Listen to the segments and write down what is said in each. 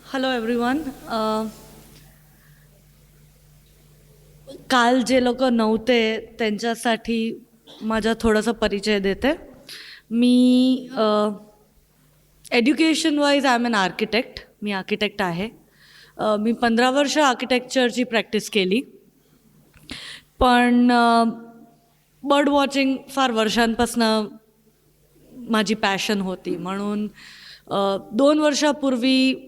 Hello everyone. काल जे लोक नव्हते त्यांच्यासाठी माझा थोडासा परिचय देते. मी education wise I am an architect. मी आर्किटेक्ट आहे. मी 15 वर्ष आर्किटेक्चरची प्रॅक्टिस केली. पण बर्ड वॉचिंग फार वर्षांपासून माझी पॅशन होती. म्हणून 2 वर्षापूर्वी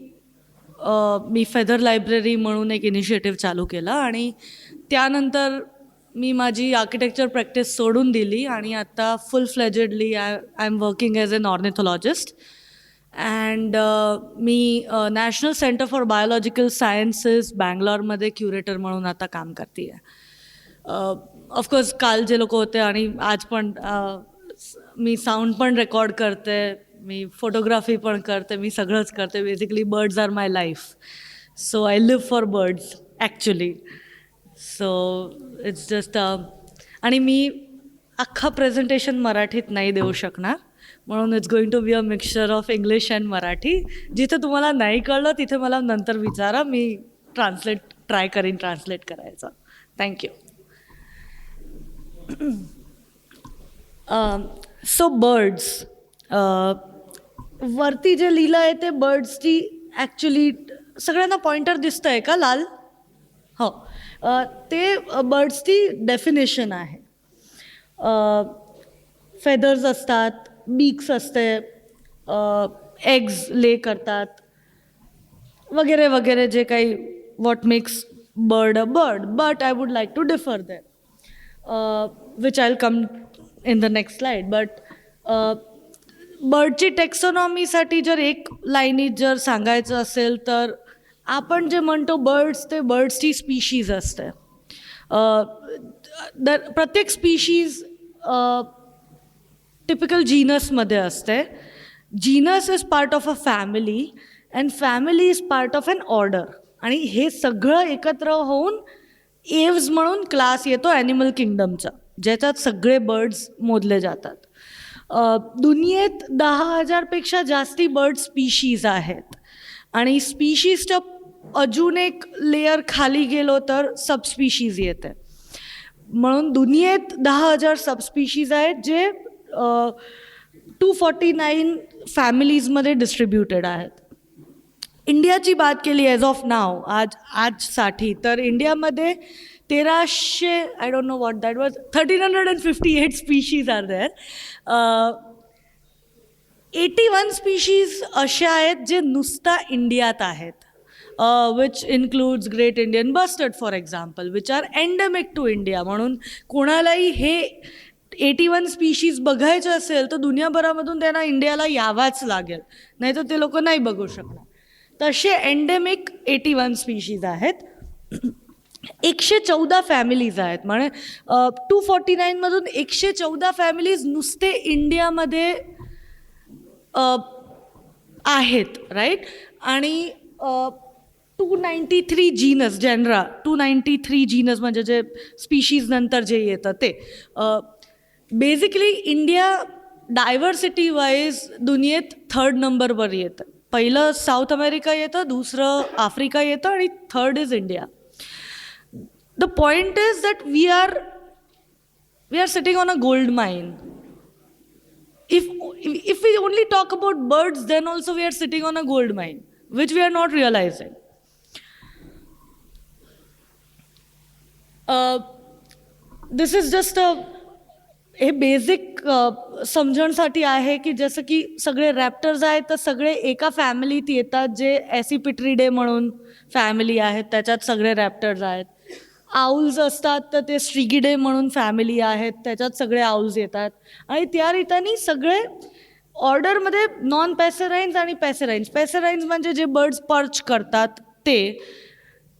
मी फेदर लायब्ररी म्हणून एक इनिशिएटिव्ह चालू केला आणि त्यानंतर मी माझी आर्किटेक्चर प्रॅक्टिस सोडून दिली आणि आता full fledgedly I am working as an ornithologist. And मी national centre for biological sciences बँगलोरमध्ये क्युरेटर म्हणून आता काम करते आहे. ऑफकोर्स काल जे लोक होते आणि आज पण मी साऊंड पण रेकॉर्ड करते, मी फोटोग्राफी पण करते, मी सगळंच करते. Basically birds are my life. So I live for birds actually. So it's just आणि मी अख्खा प्रेझेंटेशन मराठीत नाही देऊ शकणार, म्हणून it's going to be a mixture of English and Marathi. जिथे तुम्हाला नाही कळलं तिथे मला नंतर विचारा, मी ट्राय करीन ट्रान्सलेट करायचं. थँक्यू. सो बर्ड्स, वरती जे लिहिलं आहे ते बर्ड्सची ॲक्च्युली सगळ्यांना पॉइंटर दिसतं आहे का लाल? हो. ते बर्ड्सची डेफिनेशन आहे. फेदर्स असतात, बीक्स असते, एग्ज ले करतात वगैरे वगैरे, जे काही what makes bird a bird. But I would like to differ that, which I will come in the next slide. बट बर्डची टेक्सॉनॉमीसाठी जर एक लाईनीत जर सांगायचं असेल तर आपण जे म्हणतो बर्ड्स, ते बर्ड्सची स्पीशीज असते. प्रत्येक स्पीशीज टिपिकल जीनसमध्ये असते. Genus is part of a family and family is part of an order. आणि हे सगळं एकत्र होऊन एव्ज म्हणून क्लास येतो ॲनिमल किंगडमचा, ज्याच्यात सगळे बर्ड्स मोडले जातात. दुनियेत 10,000पेक्षा जास्ती बर्ड स्पीशीज आहेत आणि स्पीशीजच्या अजून एक लेयर खाली गेलो तर सबस्पीशीज येते. म्हणून दुनियेत 10,000 सबस्पीशीज आहेत, जे 249 फॅमिलीजमध्ये डिस्ट्रीब्युटेड आहेत. इंडियाची बात केली ॲज ऑफ नाव, आजसाठी तर इंडियामध्ये 1300, I don't know what that was, 1358 species are there. 81 species अशा आहेत जे नुसता इंडियात आहेत, which includes great Indian bustard for example, which are endemic to India. म्हणून कोणालाही हे 81 स्पीशीज बघायचे असेल तर दुनियाभरामधून त्यांना इंडियाला यावाच लागेल, नाही तर ते लोक नाही बघू शकणार. तसे एंडेमिक 81 स्पीशीज आहेत. 114 फॅमिलीज आहेत. म्हणजे 249मधून 114 फॅमिलीज नुसते इंडियामध्ये आहेत, राईट. आणि 293 जीनस, जेनरा 293 जीनस म्हणजे जे स्पीशीज नंतर जे येतं ते. बेसिकली इंडिया डायव्हर्सिटी वाईज दुनियेत 3rd नंबरवर येतं. पहिलं साऊथ अमेरिका येतं, दुसरं आफ्रिका येतं आणि 3rd is India. The point is that we are sitting on a gold mine. If we only talk about birds, then also we are sitting on a gold mine, which we are not realizing. This is just हे basic समजण्यासाठी आहे की जसं की सगळे raptors आहेत तर सगळे एका फॅमिलीत येतात, जे ॲसिपिट्रिडे म्हणून फॅमिली आहेत, त्याच्यात सगळे रॅप्टर्स आहेत. आऊल्स असतात तर ते स्ट्रिगिडे म्हणून फॅमिली आहेत, त्याच्यात सगळे आऊल्स येतात. आणि त्या रीतीने सगळे ऑर्डरमध्ये नॉन पॅसेराइन्स आणि पॅसेराइन्स. पॅसेराइन्स म्हणजे जे बर्ड्स पर्च करतात ते,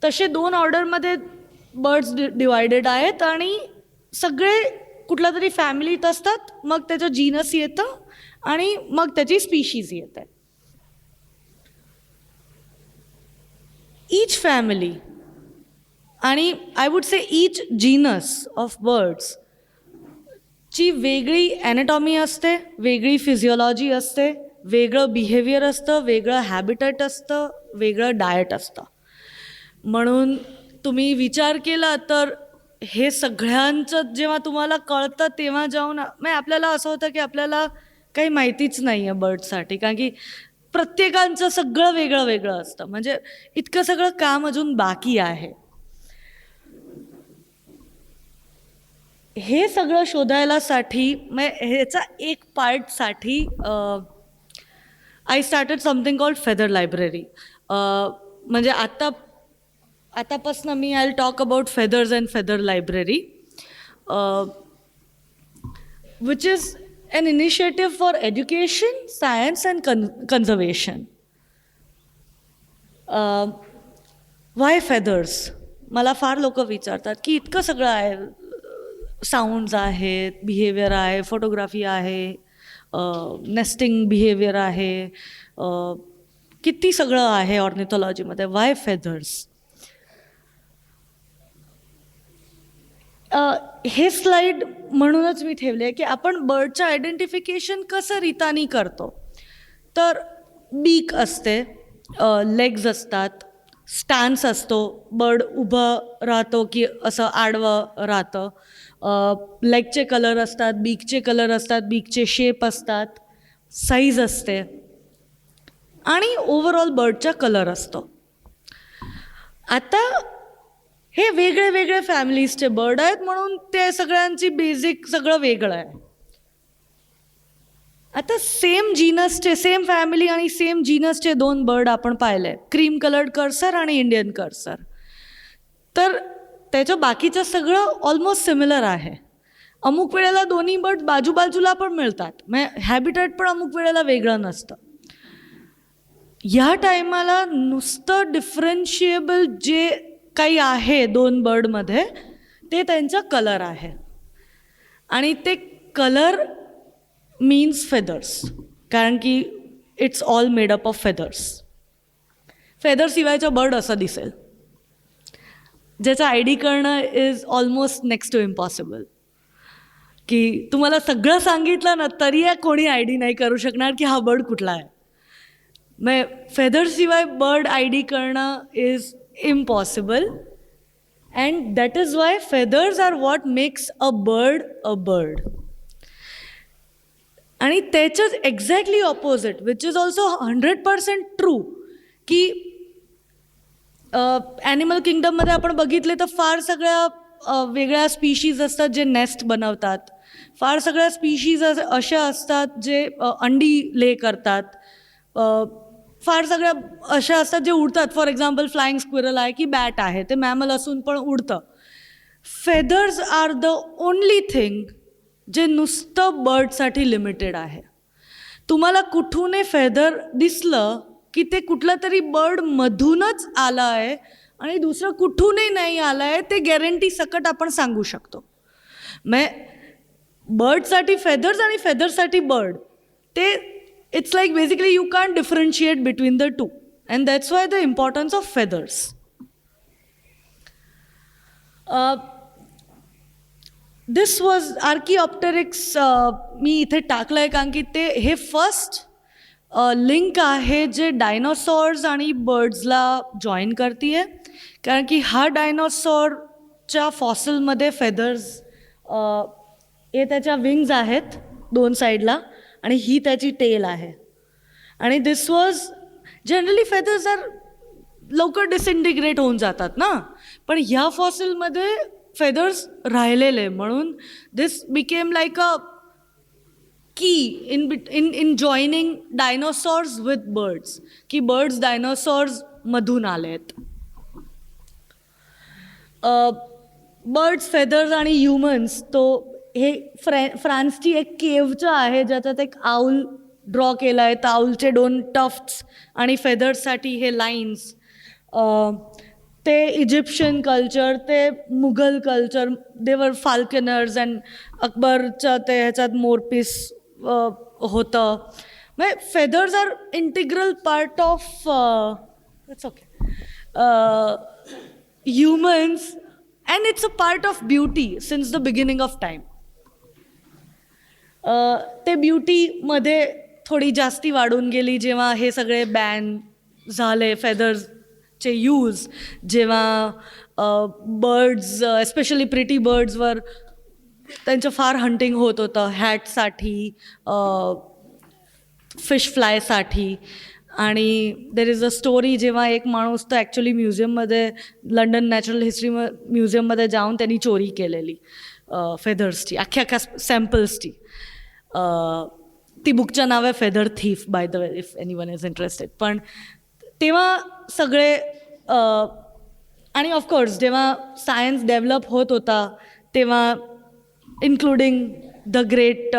तसे 2 ऑर्डरमध्ये बर्ड्स डिवायडेड आहेत आणि सगळे कुठल्या तरी फॅमिलीत असतात. मग त्याचं जीनस येतं आणि मग त्याची स्पीशीज येते. ईच फॅमिली आणि I would say each genus of birds ची वेगळी ॲनाटॉमी असते, वेगळी फिजिओलॉजी असते, वेगळं बिहेवियर असतं, वेगळं हॅबिटेट असतं, वेगळं डाएट असतं. म्हणून तुम्ही विचार केला तर हे सगळ्यांचं जेव्हा तुम्हाला कळतं तेव्हा जाऊन म्हणजे आपल्याला असं होतं की आपल्याला काही माहितीच नाही आहे बर्डसाठी, कारण की प्रत्येकांचं सगळं वेगळं वेगळं असतं. म्हणजे इतकं सगळं काम अजून बाकी आहे. हे सगळं शोधायलासाठी ह्याचा एक पार्टसाठी I started something called feather library. म्हणजे आतापासून मी I will talk about feathers and feather library, which is an initiative for education, science and conservation. Why feathers? मला फार लोक विचारतात की इतकं सगळं आहे, साऊंड्स आहेत, बिहेवियर आहे, फोटोग्राफी आहे, नेस्टिंग बिहेवियर आहे, किती सगळं आहे ऑर्निथॉलॉजीमध्ये. Why feathers? हे स्लाईड म्हणूनच मी ठेवले आहे की आपण बर्डचं आयडेंटिफिकेशन कसं रीतानी करतो. तर बीक असते, लेग्स असतात, स्टॅन्स असतो, बर्ड उभं राहतो की असं आडवं राहतं, लेगचे कलर असतात, बीकचे कलर असतात, बीकचे शेप असतात, साईज असते आणि ओव्हरऑल बर्डचा कलर असतो. आता हे वेगळे वेगळे फॅमिलीजचे बर्ड आहेत म्हणून ते सगळ्यांची बेसिक सगळं वेगळं आहे. आता सेम जीनसचे, सेम फॅमिली आणि सेम जीनसचे दोन बर्ड आपण पाहिले, क्रीम कलर्ड कर्सर आणि इंडियन कर्सर. तर त्याचं बाकीचं सगळं ऑलमोस्ट सिमिलर आहे. अमुक वेळेला दोन्ही बर्ड बाजूबाजूला पण मिळतात, म्हणजे हॅबिटॅट पण अमुक वेळेला वेगळं नसतं. ह्या टायमाला नुसतं डिफरन्शिएबल जे काही आहे दोन बर्डमध्ये ते त्यांचा कलर आहे, आणि ते कलर मीन्स फेदर्स, कारण की it's all made up of feathers. फेदरशिवायचा बर्ड असा दिसेल ज्याचा आय डी करणं is almost next to impossible. की तुम्हाला सगळं सांगितलं ना तरी कोणी आय डी नाही करू शकणार की हा बर्ड कुठला आहे. मग फेदरशिवाय बर्ड आय डी करणं is impossible, and that is why feathers are what makes a bird a bird. आणि त्याच्याच exactly opposite, which is also 100% true, की ॲनिमल किंगडममध्ये आपण बघितले तर फार सगळ्या वेगळ्या स्पीशीज असतात जे नेस्ट बनवतात, फार सगळ्या स्पीशीज अशा असतात जे अंडी ले करतात, फार सगळ्या अशा असतात जे उडतात. फॉर एक्झाम्पल फ्लाइंग स्क्विरल आहे की बॅट आहे, ते मॅमल असून पण उडतं. Feathers are the only thing जे नुसतं बर्डसाठी लिमिटेड आहे. तुम्हाला कुठूनही फेदर दिसलं की ते कुठलं तरी बर्डमधूनच आलं आहे आणि दुसरं कुठूनही नाही आलं आहे, ते गॅरंटी सकट आपण सांगू शकतो. मग बर्डसाठी फेदर्स आणि फेदरसाठी बर्ड, ते it's like basically you can't differentiate between the two, and that's why the importance of feathers. This was Archaeopteryx. मी इथे टाकलं आहे कारण की ते हे फर्स्ट लिंक आहे जे डायनोसॉर्स आणि बर्ड्सला जॉईन करते आहे, कारण की हा डायनोसॉरच्या फॉसिलमध्ये फेदर्स, हे त्याच्या विंग्ज आहेत दोन साईडला आणि ही त्याची टेल आहे. आणि दिस वॉज जनरली फेदर्स आर लवकर डिसइंटिग्रेट होऊन जातात ना, पण ह्या फॉसिलमध्ये फेदर्स राहिलेले, म्हणून दिस बिकेम लाईक अ की इन जॉईनिंग डायनोसॉर्स विथ बर्ड्स, की बर्ड्स डायनोसॉर्समधून आलेत. बर्ड्स, फेदर्स आणि ह्युमन्स, तो हे फ्रान्सची एक केव्हचं आहे ज्याच्यात एक आऊल ड्रॉ केला आहे. तर आऊलचे 2 टफ्ट्स आणि फेदर्ससाठी हे लाईन्स. ते इजिप्शियन कल्चर, ते Mughal culture, they were falconers and अकबरच्या ते ह्याच्यात मोरपीस होतं. म्हणजे feathers are integral part of it's okay humans, and it's a part of beauty since the beginning of time. ते ब्युटीमध्ये थोडी जास्ती वाढून गेली जेव्हा हे सगळे बॅन झाले फेदर्सचे यूज, जेव्हा बर्ड्स एस्पेशली प्रिटी बर्ड्सवर त्यांचं फार हंटिंग होत होतं, हॅटसाठी, फिश फ्लायसाठी. आणि देर इज अ स्टोरी, जेव्हा एक माणूस तर ॲक्च्युली म्युझियममध्ये, लंडन नॅचरल हिस्ट्री म्युझियममध्ये जाऊन त्यांनी चोरी केलेली फेदर्सची, अख्ख्या सॅम्पल्सची. ती बुकचं नाव आहे feather thief, by the way, if anyone is interested. पण तेव्हा सगळे आणि ऑफकोर्स जेव्हा सायन्स डेव्हलप होत होता तेव्हा, including the great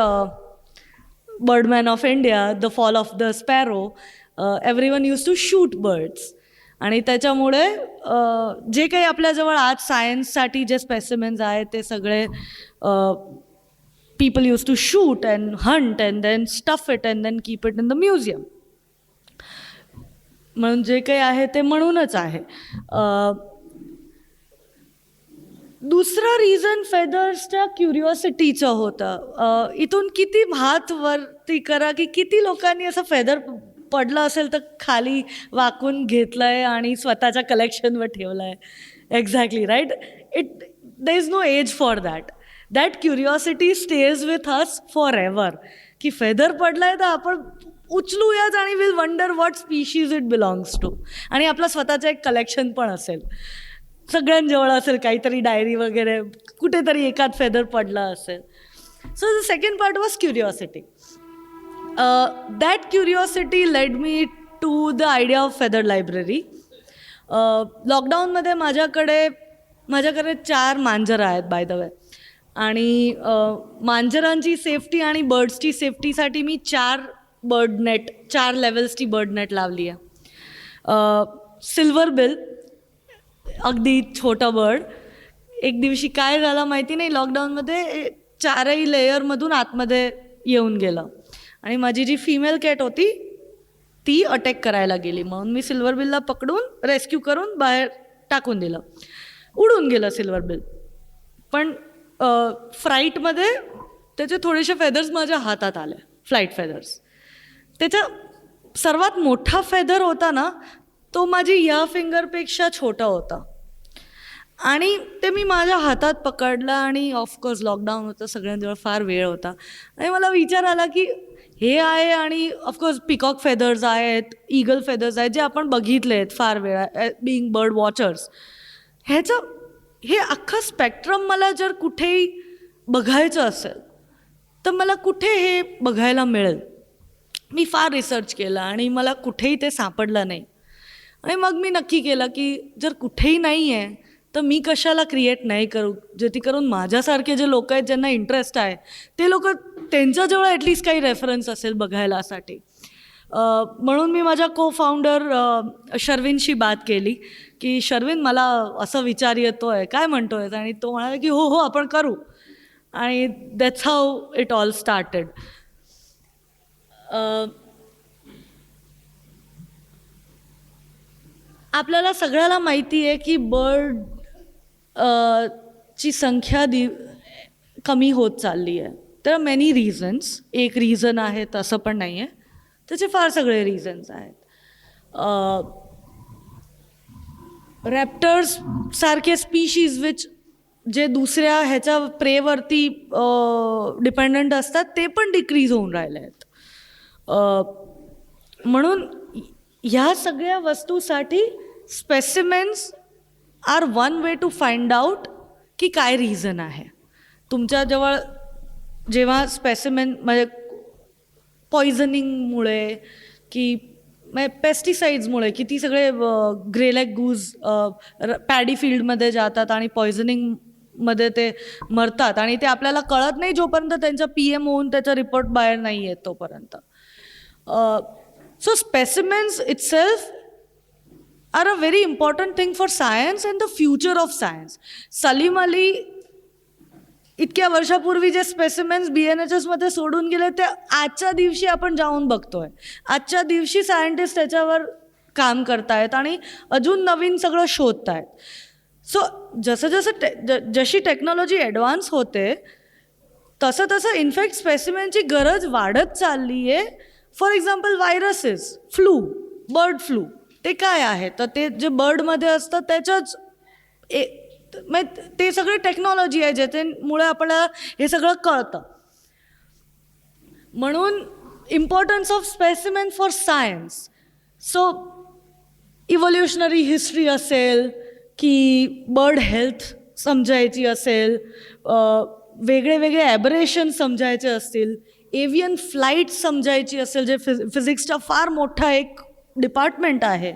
birdman of India, the fall of the sparrow, everyone use to shoot birds. आणि त्याच्यामुळे जे काही आपल्याजवळ आज सायन्ससाठी जे स्पेसिमेन्स आहेत ते सगळे people used to shoot and hunt and then stuff it and then keep it in the museum. म्हणून जे काही आहे ते म्हणूनच आहे. दुसरं रिझन फेदर्सच्या क्युरिओसिटीचं होतं. इथून किती हात वरती करा की किती लोकांनी असं फेदर पडलं असेल तर खाली वाकून घेतलं आहे आणि स्वतःच्या कलेक्शनवर ठेवलं आहे. Exactly right. There is no age for that. That curiosity stage with us forever. की फेदर पडला आहे तर आपण उचलूयाच आणि will wonder what species it belongs to. आणि आपलं स्वतःचं एक कलेक्शन पण असेल, सगळ्यांजवळ असेल काहीतरी डायरी वगैरे, कुठेतरी एकात फेदर पडला असेल. So the second part was curiosity. That curiosity led me to the idea of feather library. लॉकडाऊनमध्ये माझ्याकडे 4 मांजरं आहेत बाय द वे. आणि मांजरांची सेफ्टी आणि बर्ड्सची सेफ्टीसाठी मी 4 लेवल्सची बर्ड नेट लावली आहे. सिल्वर बिल, अगदी छोटा बर्ड. एक दिवशी काय झालं माहिती नाही, लॉकडाऊनमध्ये 4ही लेयरमधून आतमध्ये येऊन गेलं आणि माझी जी फिमेल कॅट होती ती अटॅक करायला गेली. म्हणून मी सिल्वर बिलला पकडून रेस्क्यू करून बाहेर टाकून दिलं. उडून गेलं सिल्वर बिल. पण फ्लाईटमध्ये त्याचे थोडेसे फेदर्स माझ्या हातात आले, फ्लाईट फेदर्स. त्याचा सर्वात मोठा फेदर होता ना, तो माझी ह्या फिंगरपेक्षा छोटा होता आणि ते मी माझ्या हातात पकडला. आणि ऑफकोर्स लॉकडाऊन होतं, सगळ्यांजवळ फार वेळ होता आणि मला विचार आला की हे आहे. आणि ऑफकोर्स पिकॉक फेदर्स आहेत, ईगल फेदर्स आहेत, जे आपण बघितले आहेत फार वेळा बिईंग बर्ड वॉचर्स. हे अख्खं स्पेक्ट्रम मला जर कुठेही बघायचं असेल तर मला कुठे हे बघायला मिळेल. मी फार रिसर्च केला आणि मला कुठेही ते सापडलं नाही. आणि मग मी नक्की केलं की जर कुठेही नाही आहे तर मी कशाला क्रिएट नाही करू, जेणेकरून माझ्यासारखे जे लोक आहेत ज्यांना इंटरेस्ट आहे ते लोक, त्यांच्याजवळ ॲटलिस्ट काही रेफरन्स असेल बघायलासाठी. म्हणून मी माझ्या को-फाउंडर शर्विनशी बात केली की शर्विन, मला असं विचार येतो आहे, काय म्हणतो आहेस? आणि तो म्हणाला की हो आपण करू. आणि that's how it all started. आपल्याला सगळ्याला माहिती आहे की बर्ड ची संख्या कमी होत चालली आहे. There are many reasons. एक रिझन आहे तसं पण नाही आहे, त्याचे फार सगळे रिझन्स आहेत. रॅप्टर्स सारखे स्पीशीज जे दुसऱ्या ह्याच्या प्रेवरती डिपेंडंट असतात ते पण डिक्रीज होऊन राहिले आहेत. म्हणून ह्या सगळ्या वस्तूसाठी specimens are one way to find out की काय रिझन आहे. तुमच्याजवळ जेव्हा स्पेसिमेन म्हणजे पॉयझनिंगमुळे की पेस्टिसाइड्समुळे किती सगळे ग्रेलेग गूज पॅडी फील्डमध्ये जातात आणि पॉयझनिंगमध्ये ते मरतात आणि ते आपल्याला कळत नाही जोपर्यंत त्यांचा PM होऊन त्याचा रिपोर्ट बाहेर नाही येत तोपर्यंत. So specimens itself are a very important thing for science and the future of science. Salim Ali इतक्या वर्षापूर्वी जे स्पेसिमेन्स BNHSमध्ये सोडून गेले ते आजच्या दिवशी आपण जाऊन बघतोय. आजच्या दिवशी सायंटिस्ट त्याच्यावर काम करतायत आणि अजून नवीन सगळं शोधतायत. सो जशी टेक्नॉलॉजी ॲडव्हान्स होते तसं इनफॅक्ट स्पेसिमेनची गरज वाढत चालली आहे. For example viruses, flu, bird flu, ते काय आहे, तर ते जे बर्डमध्ये असतं त्याच्याच ते सगळे टेक्नॉलॉजी आहे ज्याच्यामुळे आपल्याला हे सगळं कळतं. म्हणून importance of specimen for science. So evolutionary history असेल की बर्ड हेल्थ समजायची असेल, वेगळे वेगळे ॲबरेशन समजायचे असतील, एव्हियन फ्लाईट समजायची असेल, जे फिजिक्सचा फार मोठा एक डिपार्टमेंट आहे,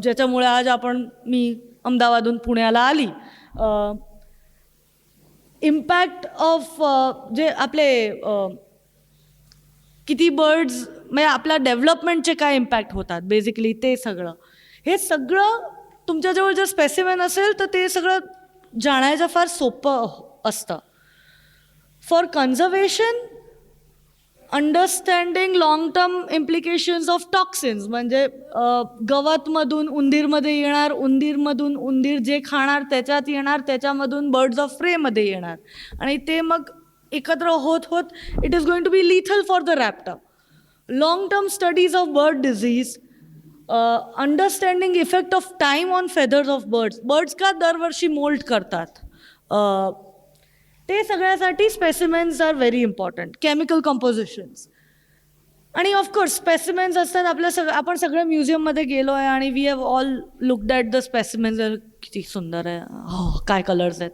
ज्याच्यामुळे आज मी अहमदाबादहून पुण्याला आली. इम्पॅक्ट ऑफ जे आपले किती बर्ड्स म्हणजे आपल्या डेव्हलपमेंटचे काय इम्पॅक्ट होतात बेसिकली, ते सगळं, हे सगळं तुमच्याजवळ जर स्पेसिमेन असेल तर ते सगळं जाणायचं फार सोपं असतं. For conservation, understanding long term implications of toxins, म्हणजे गवतमधून उंदीरमध्ये येणार, उंदीरमधून उंदीर जे खाणार त्याच्यात येणार, त्याच्यामधून बर्ड्स ऑफ प्रेमध्ये येणार, आणि ते मग एकत्र होत होत it is going to be lethal for the raptor. Long term studies of bird disease, understanding effect of time on feathers of birds का दरवर्षी मोल्ट करतात, ते सगळ्यासाठी specimens are very important. Chemical compositions, आणि ऑफकोर्स स्पेसिमेन्स असतात आपल्या आपण सगळ्या म्युझियममध्ये गेलो आहे आणि we have all looked at the specimens. किती सुंदर आहे, हो काय कलर्स आहेत.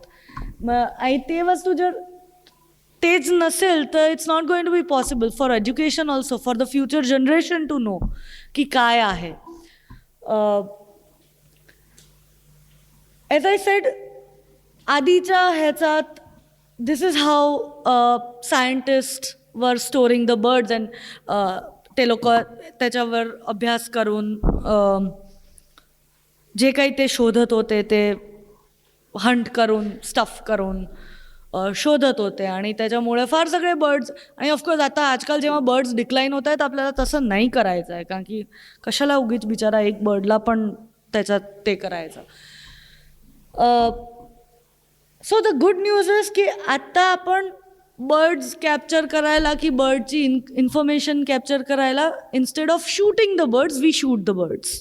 मग आणि ते वस्तू जर तेच नसेल तर it's not going to be possible for education also, for the future generation to know की काय आहे. ॲज आय सेड, आधीच्या ह्याच्यात this is how scientist were storing the birds, and ते लोक त्याच्यावर अभ्यास करून जे काही ते शोधत होते ते हंट करून, स्टफ करून शोधत होते, आणि त्याच्यामुळे फार सगळे बर्ड्स. आणि ऑफकोर्स आता आजकाल जेव्हा बर्ड्स डिक्लाईन होत आहेत, आपल्याला तसं नाही करायचं आहे, कारण की कशाला उगीच बिचारा एक बर्डला पण त्याच्यात ते करायचं. So the good news is की आत्ता आपण बर्ड्स कॅप्चर करायला, की बर्डची इन्फॉर्मेशन कॅप्चर करायला, instead of shooting the birds we shoot the birds,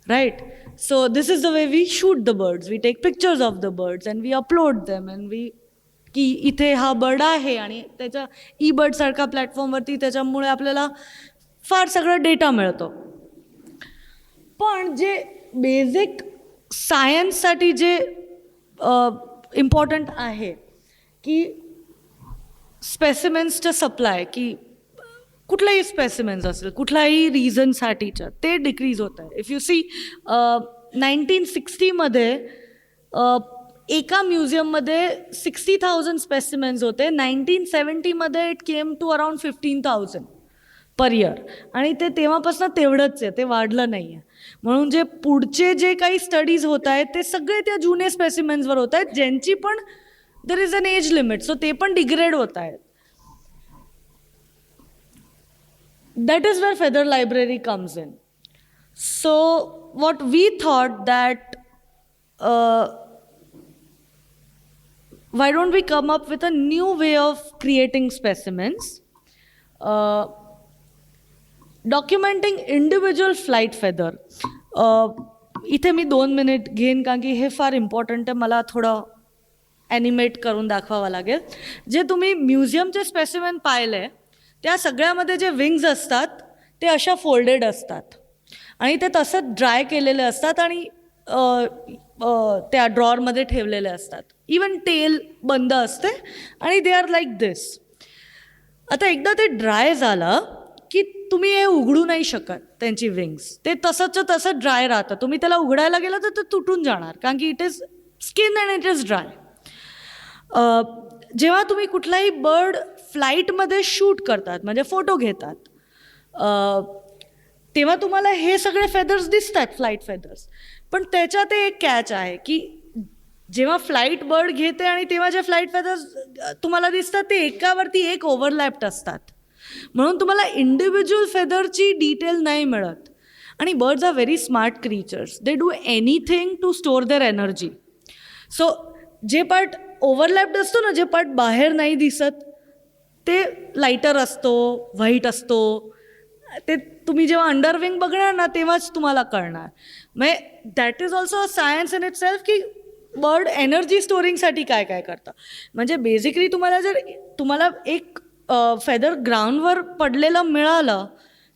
right? So this is the way we shoot the birds. We take pictures of the birds and we upload them, and we की इथे हा bird आहे, आणि त्याच्या E-bird सारखा प्लॅटफॉर्मवरती त्याच्यामुळे आपल्याला फार सगळं डेटा मिळतो. पण जे बेसिक सायन्ससाठी जे इम्पॉर्टंट आहे की स्पेसिमेन्सचं सप्लाय, की कुठलाही स्पेसिमेन्स असेल कुठल्याही रिझनसाठीच्या, ते डिक्रीज होत आहे. इफ यू सी 1960मध्ये एका म्युझियममध्ये 60,000 स्पेसिमेन्स होते. 1970मध्ये it came to around 15,000 per year, आणि ते तेव्हापासून तेवढंच आहे, ते वाढलं नाही आहे. म्हणून जे पुढचे जे काही स्टडीज होत आहेत ते सगळे त्या जुने स्पेसिमेन्सवर होत आहेत, ज्यांची पण there is an age limit, so ते पण डिग्रेड होत आहेत. That is where Feather Library comes in. So what we thought that why don't we come up with a new way of creating specimens, documenting individual flight feather. इथे मी 2 minute घेईन कारण की हे फार इम्पॉर्टंट आहे, मला थोडं ॲनिमेट करून दाखवावं लागेल. जे तुम्ही म्युझियमचे स्पेसिमेन पाहिले त्या सगळ्यामध्ये जे विंग्ज असतात ते अशा फोल्डेड असतात, आणि ते तसंच ड्राय केलेले असतात, आणि त्या ड्रॉवरमध्ये ठेवलेले असतात. इवन टेल बंद असते, आणि दे आर लाईक दिस. आता एकदा ते ड्राय झालं की तुम्ही हे उघडू नाही शकत, त्यांची विंग्स ते तसंच तसंच ड्राय राहतं. तुम्ही त्याला उघडायला गेलं तर ते तुटून जाणार, कारण की it is skin and it is dry. जेव्हा तुम्ही कुठलाही बर्ड फ्लाईटमध्ये शूट करतात, म्हणजे फोटो घेतात, तेव्हा तुम्हाला हे सगळे फेदर्स दिसतात, फ्लाईट फेदर्स. पण त्याच्यात एक कॅच आहे की जेव्हा फ्लाईट बर्ड घेते आणि तेव्हा जे फ्लाईट फेदर्स तुम्हाला दिसतात ते एकावरती एक ओव्हरलॅप्ड असतात, म्हणून तुम्हाला इंडिव्हिज्युअल फेदरची डिटेल नाही मिळत. आणि birds are very smart creatures, they do anything to store their energy. So जे पार्ट ओव्हरलॅप्ड असतो ना, जे पार्ट बाहेर नाही दिसत, ते लाईटर असतो, व्हाईट असतो, ते तुम्ही जेव्हा अंडरविंग बघणार ना तेव्हाच तुम्हाला कळणार. म्हणजे that is also a science in it self की बर्ड एनर्जी स्टोरिंगसाठी काय काय करतं. म्हणजे बेसिकली तुम्हाला एक फेदर ग्राउंडवर पडलेलं मिळालं,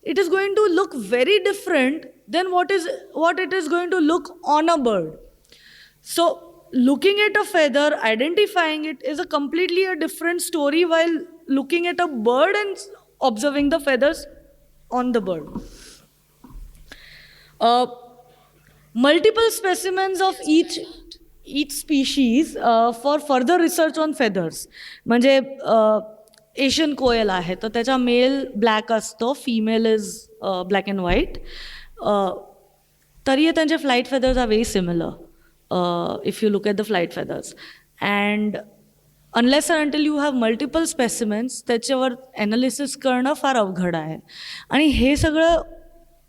it is going to look very different than what it is going to look on a bird. So looking at a feather, identifying it is a completely a different story while looking at a bird and observing the feathers on the bird. Multiple specimens of each species for further research on feathers. म्हणजे Asian koel आहे तर त्याचा male black असतो, female is black and white. तरी त्यांचे flight feathers are very similar if you look at the flight feathers. And unless and until you have multiple specimens त्याच्यावर analysis करणं फार अवघड आहे. आणि हे सगळं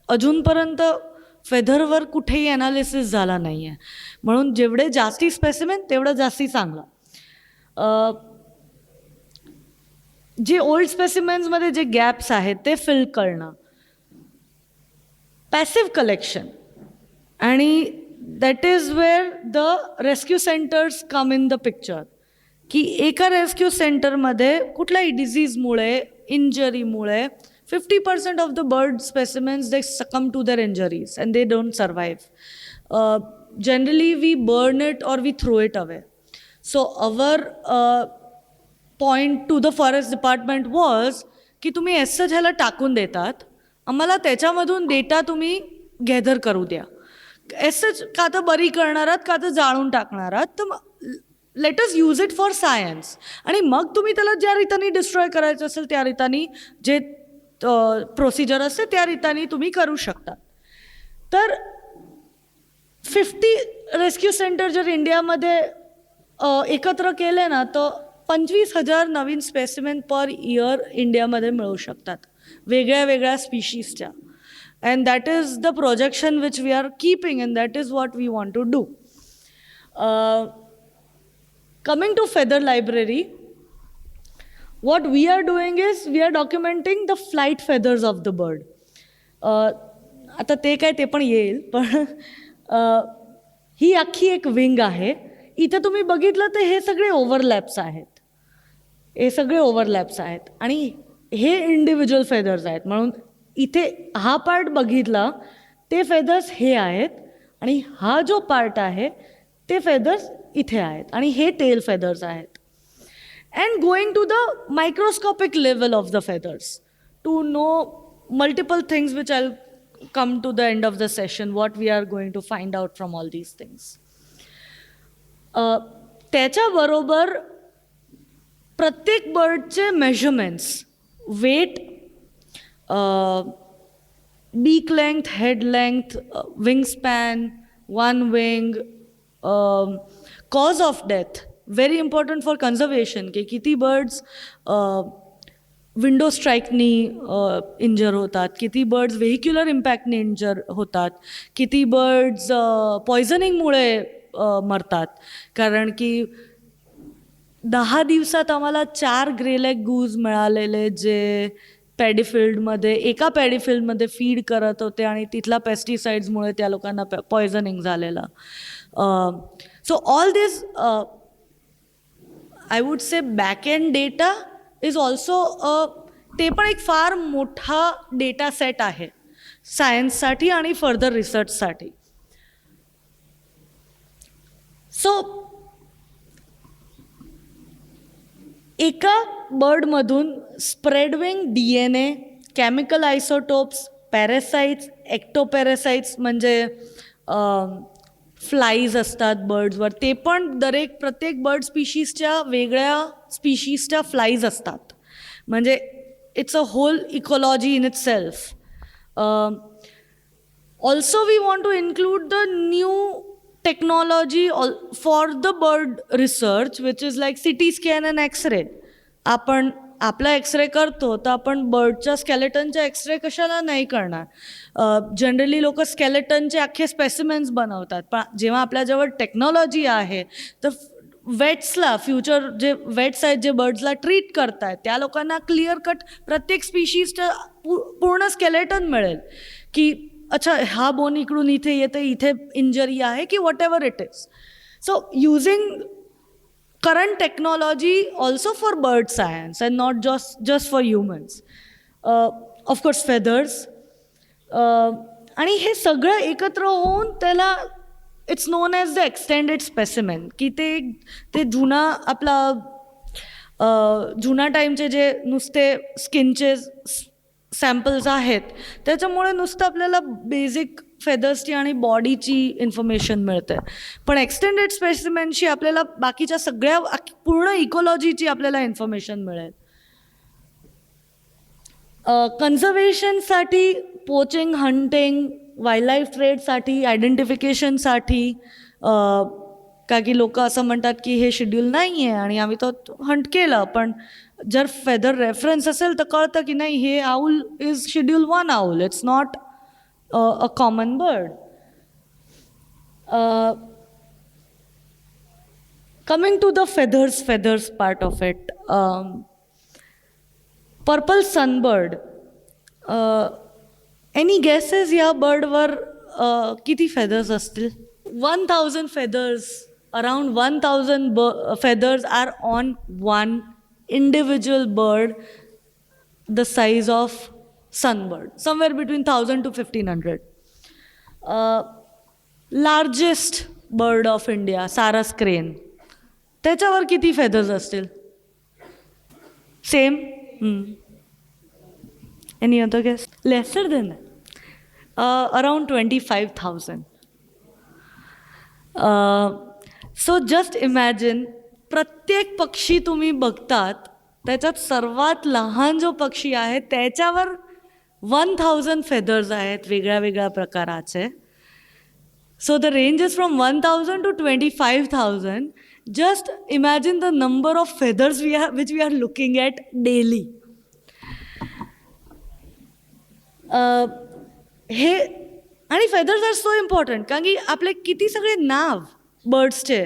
अजूनपर्यंत फेदरवर कुठेही ॲनालिसिस झाला नाही आहे. म्हणून जेवढे जास्ती स्पेसिमेन तेवढं जास्ती चांगलं. जे ओल्ड स्पेसिमेन्समध्ये जे गॅप्स आहेत ते फिल करणं, पॅसिव्ह कलेक्शन, आणि that is where the rescue centres come in the picture. की एका रेस्क्यू सेंटरमध्ये कुठल्याही डिझीजमुळे, इंजरीमुळे 50% of the bird specimens they succumb to their injuries and they don't survive. Generally we burn it or we throw it away. So our point to the forest department was की तुम्ही असं ह्याला टाकून देतात, आम्हाला त्याच्यामधून डेटा तुम्ही gather करू द्या. असंच का तर बरी करणार आहात का तर जाळून टाकणार आहात, तर let us use it for science. आणि मग तुम्ही त्याला ज्या रीतीने डिस्ट्रॉय करायचं असेल त्या रीतीने जे प्रोसिजर असते त्या रीतीने तुम्ही करू शकता. तर 50 रेस्क्यू सेंटर जर इंडियामध्ये एकत्र केले ना तर 25,000 नवीन स्पेसिमेन पर इयर इंडियामध्ये मिळू शकतात वेगळ्या वेगळ्या स्पीशीजच्या. And that is the projection which we are keeping and that is what we want to do. Coming to feather library, what we are doing is we are documenting the flight feathers of the bird. आता ते काय ते पण येईल, पण ही अख्खी एक wing आहे. इथे तुम्ही बघितलं तर हे सगळे ओव्हरलॅप्स आहेत, हे सगळे ओव्हरलॅप्स आहेत आणि हे इंडिव्हिज्युअल फेदर्स आहेत. म्हणून इथे हा पार्ट बघितला ते फेदर्स हे आहेत आणि हा जो पार्ट आहे ते फेदर्स इथे आहेत आणि हे टेल फेदर्स आहेत. And going to the microscopic level of the feathers to know multiple things which I'll come to the end of the session, what we are going to find out from all these things. त्याच्याबरोबर प्रत्येक बर्डचे measurements, weight, beak length, head length, wingspan, one wing, cause of death, very important for conservation. की किती birds window स्ट्राईकनी इंजर होतात, किती birds व्हेहिक्युलर इम्पॅक्टने इंजर होतात, किती birds पॉयझनिंगमुळे मरतात. कारण की 10 दिवसात आम्हाला 4 ग्रेलेग गूज मिळालेले जे एका पॅडीफिल्डमध्ये फीड करत होते आणि तिथला पेस्टिसाइड्समुळे त्या लोकांना पॉयझनिंग झालेलं. So all this I would say back-end data is also ते पण एक फार मोठा डेटा सेट आहे सायन्ससाठी आणि फर्दर रिसर्चसाठी. सो एका बर्डमधून स्प्रेडविंग DNA, केमिकल आयसोटोप्स, पॅरासाइट्स, एक्टोपॅरासाइट्स म्हणजे फ्लाईज असतात बर्ड्सवर, ते पण प्रत्येक बर्ड स्पीशीजच्या वेगळ्या स्पीशीजच्या फ्लाईज असतात. म्हणजे it's a whole ecology in itself. Also we want to include the new technology for the bird research which is like CT scan and X-ray. आपण आपला एक्सरे करतो तर आपण बर्डच्या स्केलेटनच्या एक्सरे कशाला नाही करणार. जनरली लोक स्केलेटनचे अख्खे स्पेसिमेन्स बनवतात, पण जेव्हा आपल्याजवळ टेक्नॉलॉजी आहे तर वेट्सला फ्युचर जे वेट्स आहेत जे बर्ड्सला ट्रीट करतायत त्या लोकांना क्लिअर कट प्रत्येक स्पीशीजचं पूर्ण स्केलेटन मिळेल की अच्छा हा बोन इकडून इथे येते इथे इंजरी आहे की what ever it is. So using current technology also for bird science and not just for humans. Of course feathers. आणि हे सगळं एकत्र होऊन त्याला it's non as the extended specimen की ते जुना टाईमचे जे नुसते स्किनचे सॅम्पल्स आहेत त्याच्यामुळे नुसतं आपल्याला बेसिक फेदर्सची आणि बॉडीची इन्फॉर्मेशन मिळते पण एक्सटेंडेड स्पेसिमेनशी आपल्याला बाकीच्या सगळ्या पूर्ण इकोलॉजीची आपल्याला इन्फॉर्मेशन मिळेल. कन्झर्वेशनसाठी पोचिंग हंटिंग वाईल्ड लाईफ ट्रेडसाठी आयडेंटिफिकेशनसाठी का की लोक असं म्हणतात की हे शेड्यूल नाही आहे आणि आम्ही तो हंट केलं पण जर फेदर रेफरन्स असेल तर कळतं की नाही हे owl is schedule 1 owl it's not a common bird. Coming to the feathers part of it, purple sunbird. Any guesses या बर्डवर किती feathers असतील? 1000 feathers, around 1000 feathers are on one individual bird the size of sunbird, somewhere between 1000 to 1500. Largest bird of India, Sarus crane. त्याच्यावर किती feathers असतील? Same? Any other guess? Lesser than that. Around 25,000. So just imagine, प्रत्येक पक्षी तुम्ही बघतात त्याच्यात सर्वात लहान जो पक्षी आहे त्याच्यावर 1000 feathers आहेत वेगळ्या वेगळ्या प्रकाराचे. So the range is from 1000 to 25,000. Just imagine the number of feathers which we are looking at daily. हे आणि feathers आर सो इम्पॉर्टंट कारण की आपले किती सगळे नाव बर्ड्सचे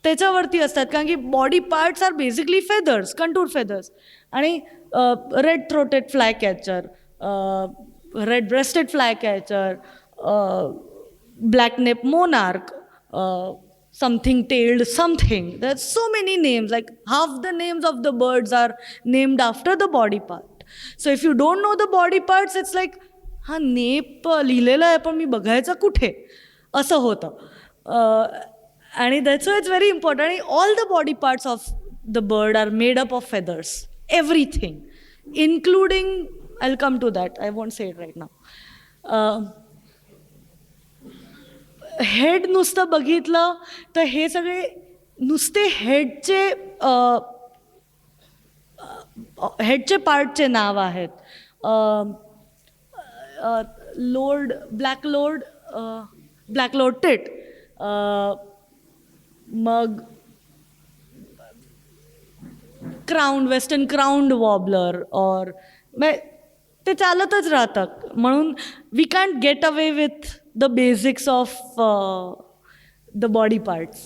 त्याच्यावरती असतात कारण की body parts are basically feathers, contour feathers. आणि red throated flycatcher, red breasted flycatcher, black neck monarch, something tailed something. There's so many names, like half the names of the birds are named after the body part. So if you don't know the body parts, it's like हा नेप लिहिलेला आहे पण मी बघायचा कुठे असं होतं. आणि that's why it's very important. आणि all the body parts of the bird are made up of feathers, everything, including, I'll come to that, I won't say it right now. Head नुसतं बघितलं तर हे सगळे नुसते हेडचे पार्टचे नाव आहेत. ब्लॅक लोर्ड टिट, मग क्राउंड, वेस्टर्न क्राउंड वॉबलर, और ते चालतच राहतात. म्हणून we can't get away with the basics of the body parts.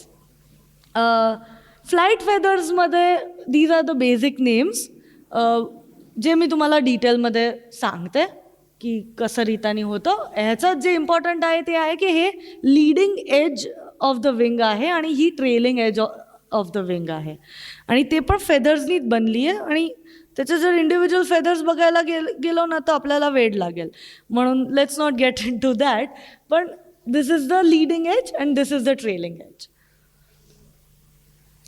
Flight फेदर्समध्ये these are the basic names जे मी तुम्हाला डिटेलमध्ये सांगते की कसं रीतानी होतं. ह्याच्यात जे इम्पॉर्टंट आहे ते आहे की हे leading edge of the wing आहे आणि ही trailing edge of the wing आहे आणि ते पण फेदर्सनीच बनली आहे. आणि त्याचे जर इंडिव्हिज्युअल फेदर्स बघायला गेलो ना तर आपल्याला वेड लागेल, म्हणून let's not get into that. पण this is the leading edge and this is the trailing edge.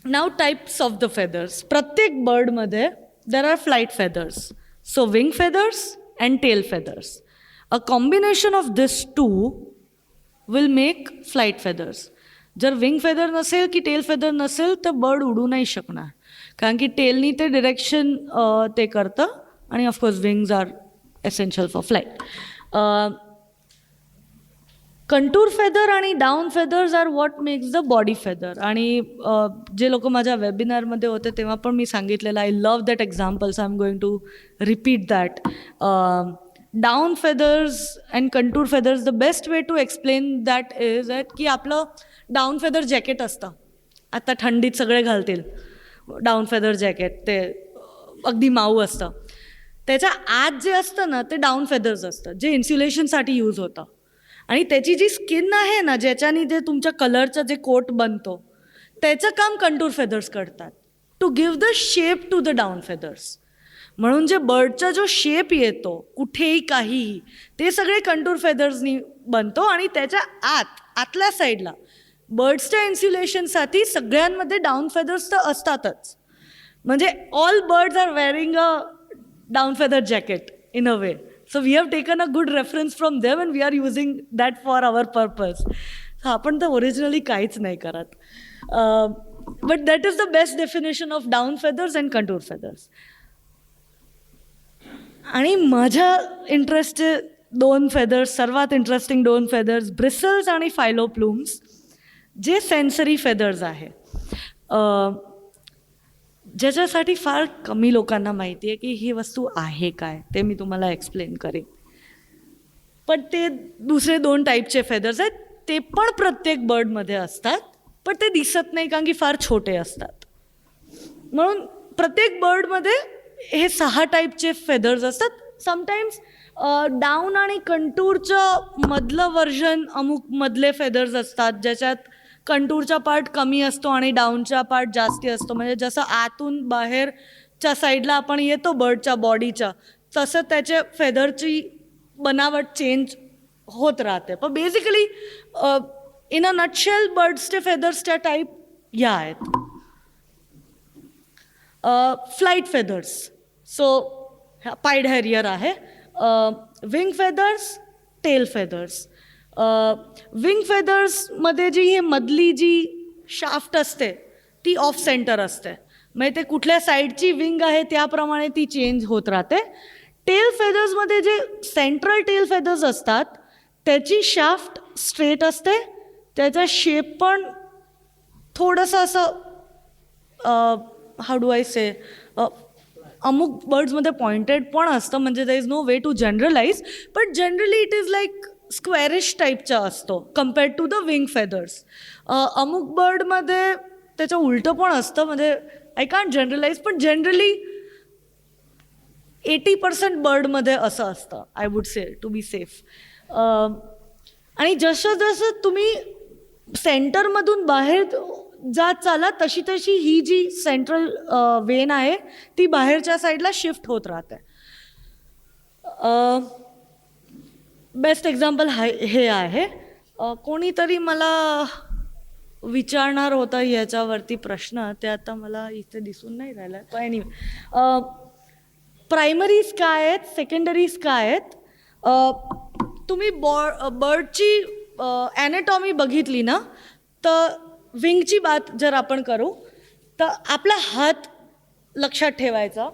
नाव टाईप्स ऑफ द फेदर्स. प्रत्येक बर्डमध्ये there are flight feathers, so wing feathers and tail feathers. A combination of this two will make flight feathers. जर wing feather नसेल की tail feather नसेल तर bird उडू नाही शकणार, कारण की टेलनी ते डिरेक्शन ते करतं आणि of course wings are essential for flight. Contour feather आणि down feathers are what makes the body feather. आणि जे लोक माझ्या वेबिनारमध्ये होते तेव्हा पण मी सांगितलेलं, I love that examples, I am going to repeat that. Down feathers and contour feathers, the best way to explain that is that की आपलं डाऊन फेदर जॅकेट असतं आता थंडीत सगळे घालतील डाऊन फेदर जॅकेट, ते अगदी माऊ असतं. त्याच्या आत जे असतं ना ते डाऊन फेदर्स असतं, जे इन्स्युलेशनसाठी यूज होतं. आणि त्याची जी स्किन आहे ना, ज्याच्याने जे तुमच्या कलरचं जे कोट बनतो, त्याचं काम कंटूर फेदर्स करतात, to give the shape to the down feathers. म्हणून जे बर्डचा जो शेप येतो कुठेही काहीही, ते सगळे कंटूर फेदर्सनी बनतो. आणि त्याच्या आतल्या साईडला बर्ड्सच्या इन्स्युलेशनसाठी सगळ्यांमध्ये डाऊन फेदर्स तर असतातच. म्हणजे all birds are wearing a down feather jacket in a way. So we have taken a good reference from them and we are using that for our purpose. So आपण तर originally काहीच नाही करत. But that is the best definition of down feathers and contour feathers. आणि माझ्या इंटरेस्टचे 2 feathers, सर्वात interesting 2 feathers, bristles आणि फायलोप्लुम्स, जे सेन्सरी फेदर्स आहे, ज्याच्यासाठी फार कमी लोकांना माहिती आहे की ही वस्तू आहे काय, ते मी तुम्हाला एक्सप्लेन करेन. पण ते दुसरे 2 टाईपचे फेदर्स आहेत, ते पण प्रत्येक बर्डमध्ये असतात, पण ते दिसत नाही कारण की फार छोटे असतात. म्हणून प्रत्येक बर्डमध्ये हे 6 टाईपचे फेदर्स असतात. समटाईम्स डाऊन आणि कंटूरचं मधलं व्हर्जन अमुक मधले फेदर्स असतात, ज्याच्यात कंटूरचा पार्ट कमी असतो आणि डाऊनचा पार्ट जास्ती असतो. म्हणजे जसं आतून बाहेरच्या साईडला आपण येतो बर्डच्या बॉडीच्या, तसं त्याच्या फेदरची बनावट चेंज होत राहते. पण बेसिकली इन अ नटशेल बर्ड्सचे फेदर्सच्या टाईप ह्या आहेत. Flight feathers, so pied harrier आहे. Wing feathers, tail feathers. Wing फेदर्समध्ये जी ही मधली जी शाफ्ट असते ती ऑफ सेंटर असते, म्हणजे ते कुठल्या साईडची विंग आहे त्याप्रमाणे ती चेंज होत राहते. टेल फेदर्समध्ये जे सेंट्रल टेल फेदर्स असतात त्याची शाफ्ट स्ट्रेट असते, त्याचा शेप पण थोडंसं असं हाऊ डू आय से, अमुक बर्ड्समध्ये पॉइंटेड पण असतं, म्हणजे there is no way to generalize, but generally it is like squarish टाईपचा असतो compared to the wing feathers. अमुक बर्डमध्ये त्याचं उलटं पण असतं, म्हणजे आय कांट जनरलाइज, पण जनरली 80% बर्डमध्ये असं असतं, I would say, to be safe. आणि जसं जसं तुम्ही सेंटरमधून बाहेर जात चाला तशी तशी ही जी सेंट्रल वेन आहे ती बाहेरच्या साईडला शिफ्ट होत राहते. बेस्ट एक्झाम्पल हे आहे. कोणीतरी मला विचारणार होता याच्यावरती प्रश्न, ते आता मला इथे दिसून नाही राहिला. पण एनिवे, प्रायमरीज काय आहेत, सेकंडरीज काय आहेत. तुम्ही बर्डची ॲनाटॉमी बघितली ना, तर विंगची बात जर आपण करू तर आपला हात लक्षात ठेवायचा.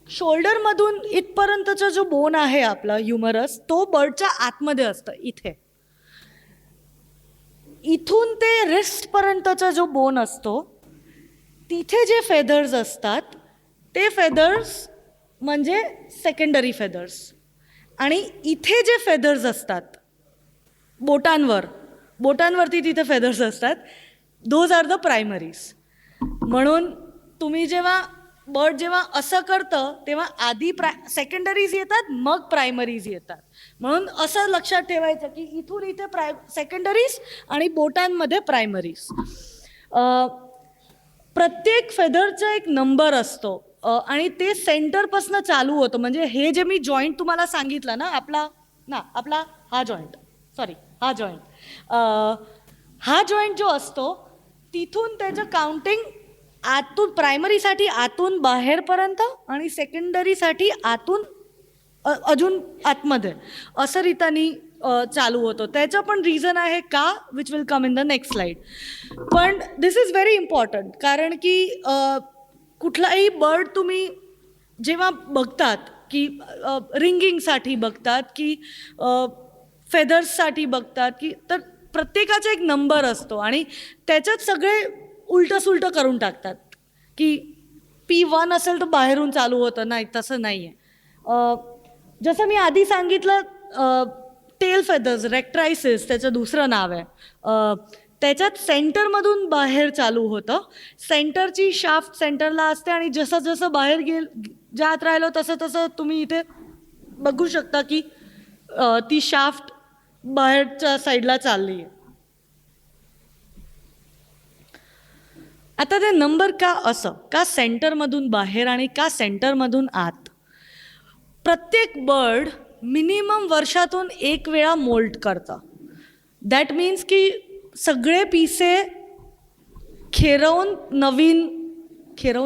शोल्डरमधून इथपर्यंतचा जो बोन आहे आपला ह्युमरस, तो बर्डच्या आतमध्ये असतं इथे. इथून ते रिस्टपर्यंतचा जो बोन असतो तिथे जे फेदर्स असतात ते फेदर्स म्हणजे सेकंडरी फेदर्स. आणि इथे जे फेदर्स असतात बोटांवरती तिथे फेदर्स असतात, दोज आर द प्रायमरीज. म्हणून तुम्ही बर्ड जेव्हा असं करतं तेव्हा आधी सेकंडरीज येतात, मग प्रायमरीज येतात. म्हणून असं लक्षात ठेवायचं की इथून इथे सेकंडरीज आणि बोटांमध्ये प्रायमरीज. प्रत्येक फेदरचा एक नंबर असतो आणि ते सेंटरपासून चालू होतं. म्हणजे हे जे मी जॉईंट तुम्हाला सांगितलं ना, आपला हा जॉईंट, हा जॉईंट जो असतो तिथून त्याचं काउंटिंग आतून, प्रायमरीसाठी आतून बाहेरपर्यंत आणि सेकंडरीसाठी आतून अजून आतमध्ये, असं रीतानी चालू होतं. त्याचं पण रिझन आहे का, which will come in the next slide. पण दिस इज व्हेरी इम्पॉर्टंट, कारण की कुठलाही बर्ड तुम्ही जेव्हा बघतात की रिंगिंगसाठी बघतात की फेदर्ससाठी बघतात की, तर प्रत्येकाचा एक नंबर असतो आणि त्याच्यात सगळे उलटं करून टाकतात की P1 असेल तर बाहेरून चालू होतं. नाही, तसं नाही आहे. जसं मी आधी सांगितलं, टेल फेदर्स, रेक्ट्रायसिस त्याचं दुसरं नाव आहे, त्याच्यात सेंटरमधून बाहेर चालू होतं. सेंटरची शाफ्ट सेंटरला असते आणि जसं जसं बाहेर जात राहिलो तसं तसं तुम्ही इथे बघू शकता की ती शाफ्ट बाहेरच्या साईडला चालली आहे. आता ते नंबर का असं, का सेंटरमधून बाहेर आणि का सेंटरमधून आत? प्रत्येक बर्ड मिनिमम वर्षातून एक वेळा मोल्ट करतं. दॅट मीन्स की सगळे पिसे खेरवून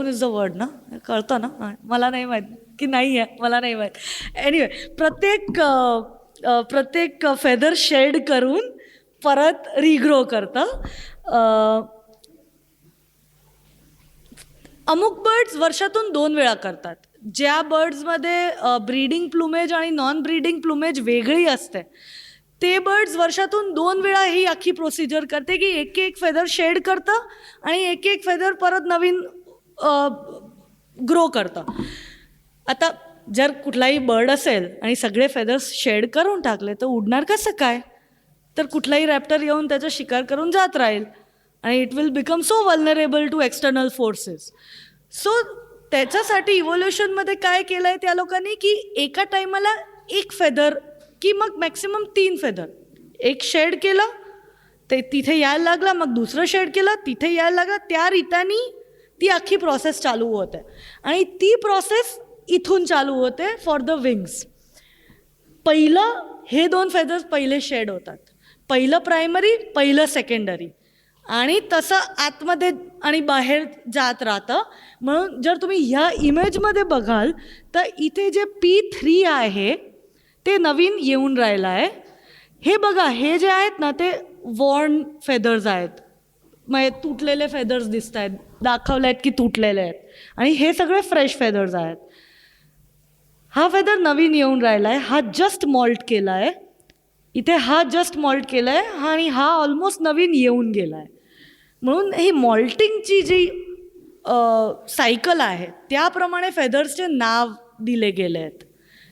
इज द वर्ड ना, कळतं ना? मला नाही माहीत की नाही आहे, मला नाही माहीत. एनिवे, प्रत्येक फेदर शेड करून परत रिग्रो करतं. अमुक बर्ड्स वर्षातून 2 वेळा करतात. ज्या बर्ड्समध्ये ब्रीडिंग प्लुमेज आणि नॉन ब्रीडिंग प्लुमेज वेगळी असते, ते बर्ड्स वर्षातून 2 वेळा ही अख्खी प्रोसिजर करते की एक फेदर शेड करतं आणि एक फेदर परत नवीन ग्रो करतं. आता जर कुठलाही बर्ड असेल आणि सगळे फेदर्स शेड करून टाकले तर उडणार कसं काय? तर कुठलाही रॅप्टर येऊन त्याचा शिकार करून जात राहील आणि it will become so vulnerable to external forces. So त्याच्यासाठी इव्होल्युशनमध्ये काय केलं आहे त्या लोकांनी की एका टायमाला एक फेदर की मग मॅक्सिमम 3 फेदर, एक शेड केलं ते तिथे यायला लागला, मग दुसरं शेड केलं तिथे यायला लागला. त्या रीतानी ती अख्खी प्रोसेस चालू होते आणि ती प्रोसेस इथून चालू होते फॉर द विंग्स. पहिलं हे 2 फेदर्स पहिले शेड होतात, पहिलं प्रायमरी, पहिलं सेकंडरी, आणि तसं आतमध्ये आणि बाहेर जात राहतं. म्हणून जर तुम्ही ह्या इमेजमध्ये बघाल तर इथे जे P3 आहे ते नवीन येऊन राहिलं आहे. हे बघा, हे जे आहेत ना ते वॉर्न फेदर्स आहेत, मग तुटलेले फेदर्स दिसत आहेत, दाखवले आहेत की तुटलेले आहेत, आणि हे सगळे फ्रेश फेदर्स आहेत. हा फेदर नवीन येऊन राहिला आहे, हा जस्ट मॉल्ट केला आहे इथे, हा जस्ट मॉल्ट केला आहे आणि हा ऑलमोस्ट नवीन येऊन गेला आहे. म्हणून ही मॉल्टिंगची जी सायकल आहे त्याप्रमाणे फेदर्सचे नाव दिले गेले आहेत.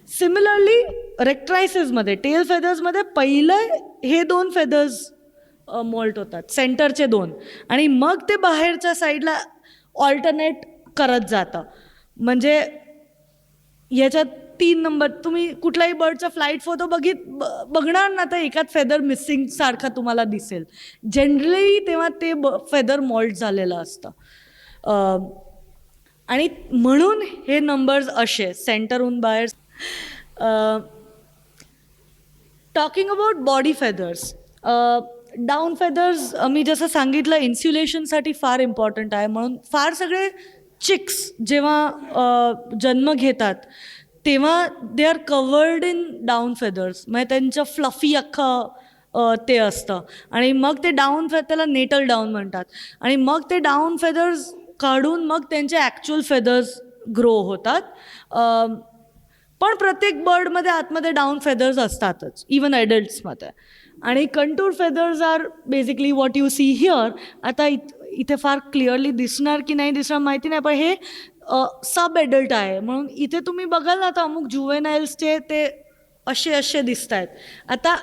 सिमिलरली रेक्ट्रायसिसमध्ये, टेल फेदर्समध्ये पहिलं हे 2 फेदर्स मॉल्ट होतात, सेंटरचे 2, आणि मग ते बाहेरच्या साईडला ऑल्टरनेट करत जातं. म्हणजे ह्याच्यात 3 नंबर, तुम्ही कुठलाही बर्डचा फ्लाईट फोटो बघणार ना तर एकात फेदर मिसिंग सारखा तुम्हाला दिसेल. जनरली तेव्हा ते फेदर मॉल्ट झालेलं असतं. आणि म्हणून हे नंबर्स असे सेंटरहून बाहेर. Talking about body feathers, down feathers मी जसं सांगितलं इन्स्युलेशनसाठी फार इम्पॉर्टंट आहे. म्हणून फार सगळे चिक्स जेव्हा जन्म घेतात तेव्हा they are covered in down feathers. म्हणजे त्यांचं फ्लफी अख्खं ते असतं, आणि मग ते त्याला नेटल डाऊन म्हणतात, आणि मग ते डाऊन फेदर्स काढून मग त्यांचे ॲक्च्युअल फेदर्स ग्रो होतात. पण प्रत्येक बर्डमध्ये आतमध्ये डाऊन फेदर्स असतातच, इवन ॲडल्ट्समध्ये. आणि contour feathers are basically what you see here. आता इथे फार क्लिअरली दिसणार की नाही दिसणार माहिती नाही, पण हे सब ॲडल्ट आहे. म्हणून इथे तुम्ही बघाल ना तर अमुक जुवेनाइल्सचे ते असे दिसत आहेत. आता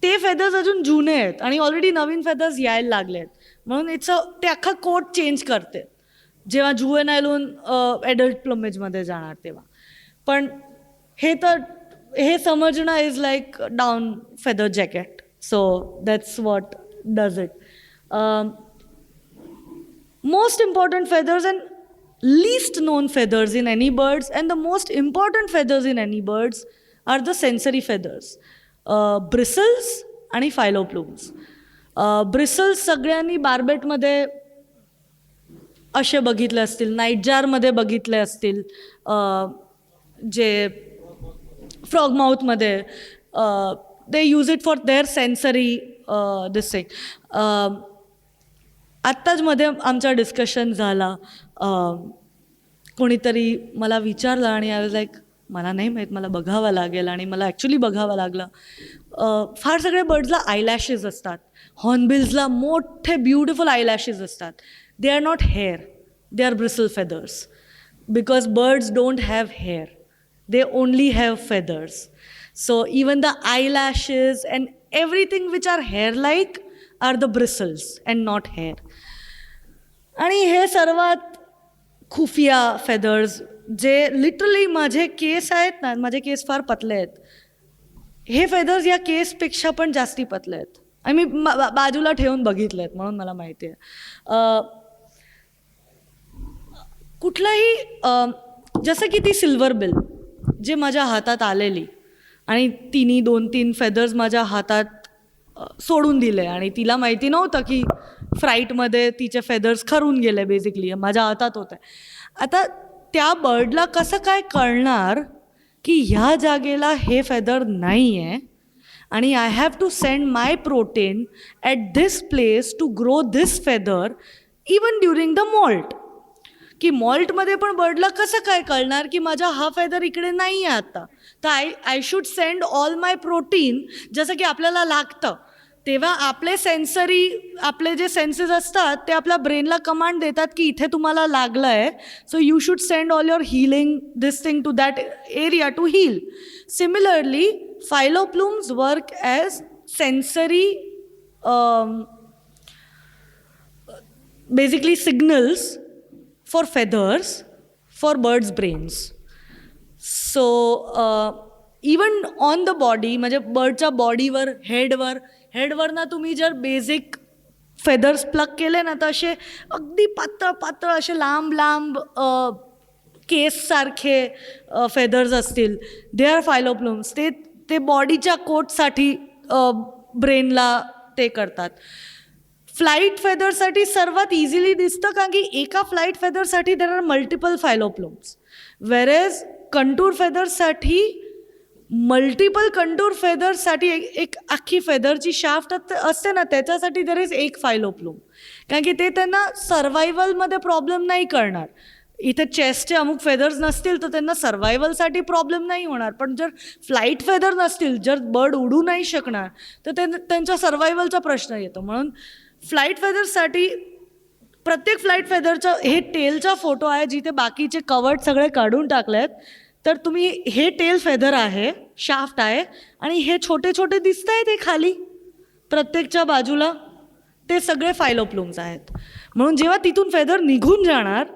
ते फेदर्स अजून जुने आहेत आणि ऑलरेडी नवीन फेदर्स यायला लागले आहेत. म्हणून ते अख्खा कोट चेंज करते जेव्हा जुवेनाइलहून ॲडल्ट प्लमेजमध्ये जाणार तेव्हा. पण हे समजणं is like down feather jacket. So that's what does it. Most important feathers and least known feathers in any birds, and the most important feathers in any birds are the sensory feathers, bristles आणि phyloplumes. Bristles सगळ्यांनी बार्बेटमध्ये असे बघितले असतील, नाईटजारमध्ये बघितले असतील, जे फ्रॉग माउथमध्ये they use it for their sensory this thing. आत्ताच मध्ये आमचा डिस्कशन झाला, कोणीतरी मला विचारलं आणि आय वॉज लाईक मला नाही माहीत, मला बघावं लागेल, आणि मला ॲक्च्युली बघावं लागलं. फार सगळे बर्ड्सला आयलॅशेस असतात, हॉर्नबिल्सला मोठे ब्युटिफुल आयलॅशेस असतात. दे are not hair, they are bristle feathers, because birds don't have hair, they only have feathers. So even the eyelashes and everything which are hair like are the bristles and not hair. आणि हे सर्वात खुफिया feathers जे literally माझे केस आहेत ना, माझे केस फार पतले आहेत, हे फेदर्स या केसपेक्षा पण जास्ती पतले आहेत. आणि मी बाजूला ठेवून बघितले आहेत म्हणून मला माहिती आहे. कुठलाही जसं की ती सिल्वर बिल जे माझ्या हातात आलेली आणि तिने 2-3 फेदर्स माझ्या हातात सोडून दिले आणि तिला माहिती नव्हतं की फ्राईटमध्ये तिचे फेदर्स खरून गेले, बेसिकली माझ्या हातात होते. आता त्या बर्डला कसं काय कळणार की ह्या जागेला हे फेदर नाही आहे आणि I have to send my protein at this place to grow this feather even during the moult. की मॉल्टमध्ये पण बर्डला कसं काय कळणार की माझा हा फेदर इकडे नाही आहे आता. तर I should send all my protein, जसं की आपल्याला लागतं तेव्हा आपले आपले जे सेन्सेस असतात ते आपल्या ब्रेनला कमांड देतात की इथे तुम्हाला लागलं आहे, so you should send all your healing this thing to that area to heal. Similarly filoplumes work as sensory basically signals for feathers for birds' brains. So even on the body, म्हणजे बर्डच्या बॉडीवर हेडवर ना तुम्ही जर basic feathers plug केले ना तर असे अगदी पातळ असे लांब केससारखे फेदर्स असतील, दे आर फायलोप्लुम्स. ते बॉडीच्या कोटसाठी ब्रेनला ते करतात. फ्लाईट फेदरसाठी सर्वात इझिली दिसतं कारण की एका फ्लाईट फेदरसाठी there are multiple filoplumes, whereas contour फेदर्ससाठी मल्टिपल कंटूर फेदर्ससाठी एक अख्खी फेदरची शाफ्ट असते ना त्याच्यासाठी देर इज एक फायलोप्लुम, कारण की ते त्यांना सर्वायवलमध्ये प्रॉब्लेम नाही करणार. इथे चेस्टचे अमुक फेदर्स नसतील तर त्यांना सर्वायवलसाठी प्रॉब्लेम नाही होणार, पण जर फ्लाईट फेदर नसतील, जर बर्ड उडू नाही शकणार तर त्यांच्या सर्वायवलचा प्रश्न येतो. म्हणून फ्लाईट फेदर्ससाठी प्रत्येक फ्लाईट फेदरचा हे टेलचा फोटो आहे जिथे बाकीचे कवर्ड सगळे काढून टाकले आहेत. तर तुम्ही हे टेल फेदर आहे, शाफ्ट आहे, आणि हे छोटे छोटे दिसत आहे ते खाली प्रत्येकच्या बाजूला ते सगळे फायलोप्लुम्स आहेत. म्हणून जेव्हा तिथून फेदर निघून जाणार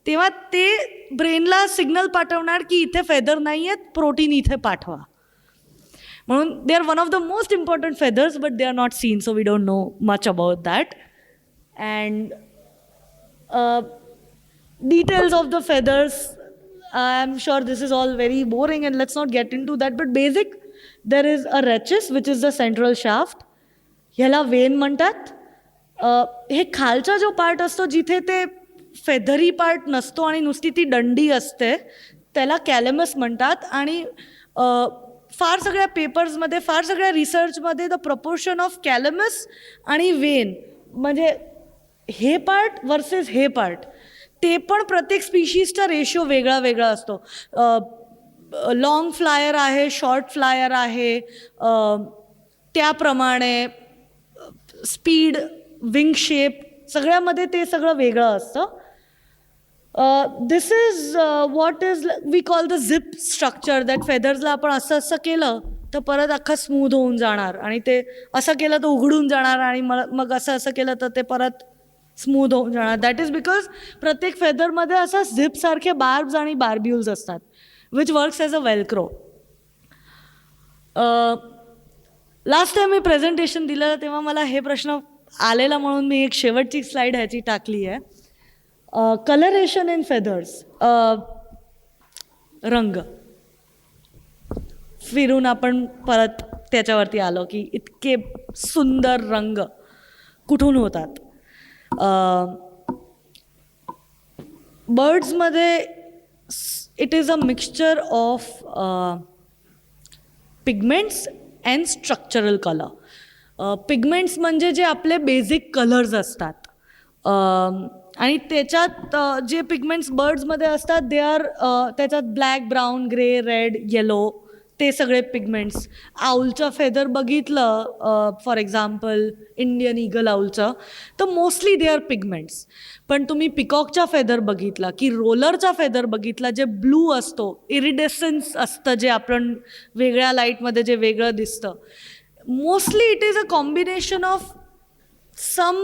तेव्हा ते ब्रेनला सिग्नल पाठवणार की इथे फेदर नाही आहेत, प्रोटीन इथे पाठवा. म्हणून they are one of the most important feathers but they are not seen, so we don't know much about that. And details of the feathers, I'm sure this is all very boring and let's not get into that, but basic, there is a rachis which is the central shaft, ह्याला Wien म्हणतात. हे खालचा जो part असतो जिथे ते feathery part नसतो आणि नुसती ती दंडी असते त्याला कॅलेमस म्हणतात. आणि फार सगळ्या पेपर्समध्ये, फार सगळ्या रिसर्चमध्ये द प्रपोर्शन ऑफ कॅलेमस आणि वेन म्हणजे हे पार्ट वर्सेस हे पार्ट, ते पण प्रत्येक स्पीशीजचा रेशो वेगळा वेगळा असतो. लॉंग फ्लायर आहे, शॉर्ट फ्लायर आहे, त्याप्रमाणे स्पीड, विंग शेप सगळ्यामध्ये ते सगळं वेगळं असतं. This is what is we call the zip structure, that फेदर्सला आपण असं केलं तर परत अख्खा स्मूथ होऊन जाणार आणि ते असं केलं तर उघडून जाणार आणि मग असं केलं तर ते परत स्मूथ होऊन जाणार. दॅट इज बिकॉज प्रत्येक फेदरमध्ये असं झिपसारखे बार्ब्स आणि बार्ब्युल्स असतात which works as a Velcro. Last time me presentation दिलं तेव्हा मला हे प्रश्न आलेला म्हणून मी एक शेवटची स्लाईड ह्याची टाकली आहे. कलरेशन इन फेदर्स, रंग. फिरून आपण परत त्याच्यावरती आलो की इतके सुंदर रंग कुठून होतात. बर्ड्समध्ये it is a mixture of pigments and structural colour. Pigments म्हणजे जे आपले बेसिक कलर्स असतात आणि त्याच्यात जे पिगमेंट्स बर्ड्समध्ये असतात दे आर त्याच्यात black, brown, grey, red, yellow ते सगळे पिगमेंट्स. आऊलचं फेदर बघितलं फॉर एक्झाम्पल इंडियन ईगल आऊलचं तर मोस्टली दे आर पिगमेंट्स. पण तुम्ही पिकॉकचा फेदर बघितला की रोलरचा फेदर बघितला जे ब्लू असतो, इरिडेसन्स असतं जे आपण वेगळ्या लाईटमध्ये जे वेगळं दिसतं, mostly it is a combination of some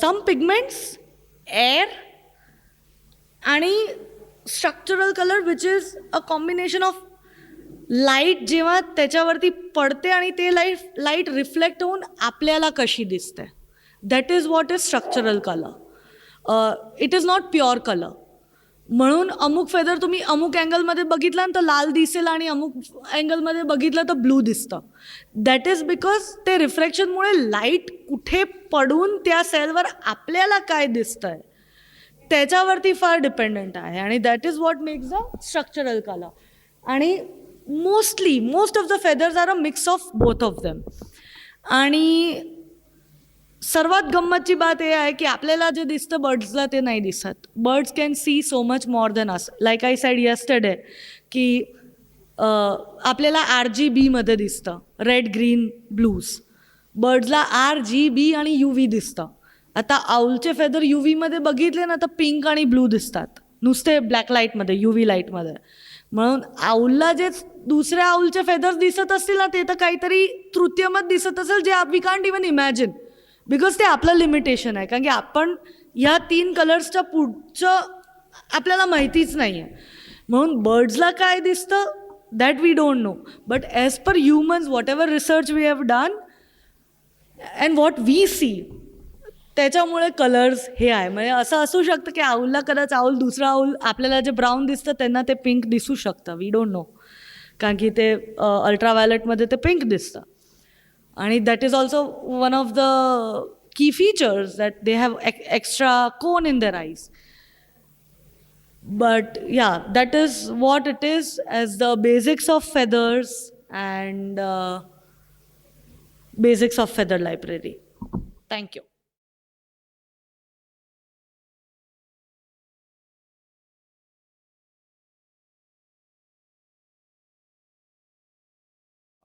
some pigments, air आणि structural colour which is a combination of light जेव्हा त्याच्यावरती पडते आणि ते लाईट रिफ्लेक्ट होऊन आपल्याला कशी दिसते, that is what is structural colour. It is not pure colour. म्हणून अमुक फेदर तुम्ही अमुक अँगलमध्ये बघितला तर लाल दिसेल आणि अमुक अँगलमध्ये बघितलं तर ब्लू दिसतं. दॅट इज बिकॉज ते रिफ्लेक्शनमुळे लाईट कुठे पडून त्या सेलवर आपल्याला काय दिसतंय त्याच्यावरती फार डिपेंडंट आहे आणि that is what makes the structural colour. आणि most of the feathers are a mix of both of them. आणि सर्वात गंमतची बात हे आहे की आपल्याला जे दिसतं बर्ड्सला ते नाही दिसत. Birds can see so much more than us. Like I said yesterday की आपल्याला RGBमध्ये दिसतं, रेड ग्रीन ब्लूज. बर्ड्सला RGB आणि UV दिसतं. आता आऊलचे फेदर UVमध्ये बघितले ना तर पिंक आणि ब्लू दिसतात नुसते ब्लॅक लाईटमध्ये, UV लाईटमध्ये. म्हणून आऊलला जे दुसऱ्या आऊलचे फेदर्स दिसत असतील ना ते तर काहीतरी तृतीयमत दिसत असेल जे we can't even imagine, because ते आपलं लिमिटेशन आहे. कारण की आपण ह्या 3 कलर्सच्या पुढचं आपल्याला माहितीच नाही आहे. म्हणून बर्ड्सला काय दिसतं that we don't know. But as per humans whatever research we have done and what we see त्याच्यामुळे कलर्स हे आहे. म्हणजे असं असू शकतं की आऊलला कदाच दुसरा आऊल आपल्याला जे ब्राऊन दिसतं त्यांना ते पिंक दिसू शकतं. We don't know. कारण की ते अल्ट्राव्हायलेटमध्ये ते पिंक दिसतं. आणि that is also one of the key features that they have extra cone in their eyes. But yeah, that is what it is as the basics of feathers and basics of feather library. Thank you.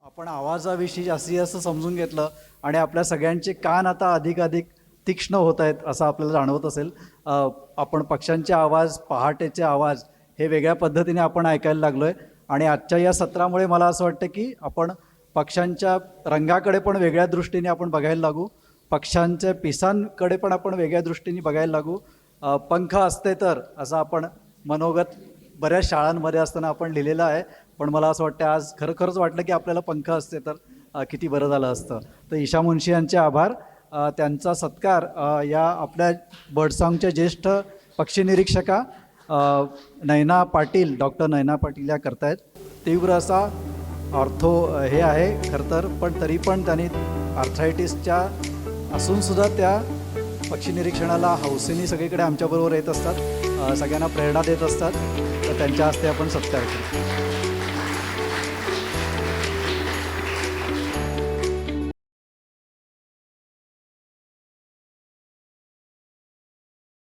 आपण आवाजाविषयी जास्तीत समजून घेतलं आणि आपल्या सगळ्यांचे कान आता अधिकाधिक तीक्ष्ण होत आहेत असं आपल्याला जाणवत असेल. आपण पक्ष्यांचे आवाज, पहाटेचे आवाज हे वेगळ्या पद्धतीने आपण ऐकायला लागलो आहे. आणि आजच्या या सत्रामुळे मला असं वाटतं की आपण पक्ष्यांच्या रंगाकडे पण वेगळ्या दृष्टीने आपण बघायला लागू, पक्ष्यांच्या पिसांकडे पण आपण वेगळ्या दृष्टीने बघायला लागू. पंख असते तर असं आपण मनोगत बऱ्याच शाळांमध्ये असताना आपण लिहिलेलं आहे. पण मला असं वाटतं आज खरोखरच वाटलं की आपल्याला पंख असते तर किती बरं झालं असतं. तर ईशा मुंशी यांचे आभार. त्यांचा सत्कार या आपल्या बर्डसॉंगच्या ज्येष्ठ पक्षी निरीक्षका नयना पाटील, डॉक्टर नयना पाटील या करतायत. तीव्र असा ऑर्थो हे आहे खरं तर, पण तरी पण त्यांनी आर्थरायटिसच्या असूनसुद्धा त्या पक्षी निरीक्षणाला हौसेने सगळीकडे आमच्याबरोबर येत असतात, सगळ्यांना प्रेरणा देत असतात. तर त्यांच्या हस्ते आपण सत्कार करू.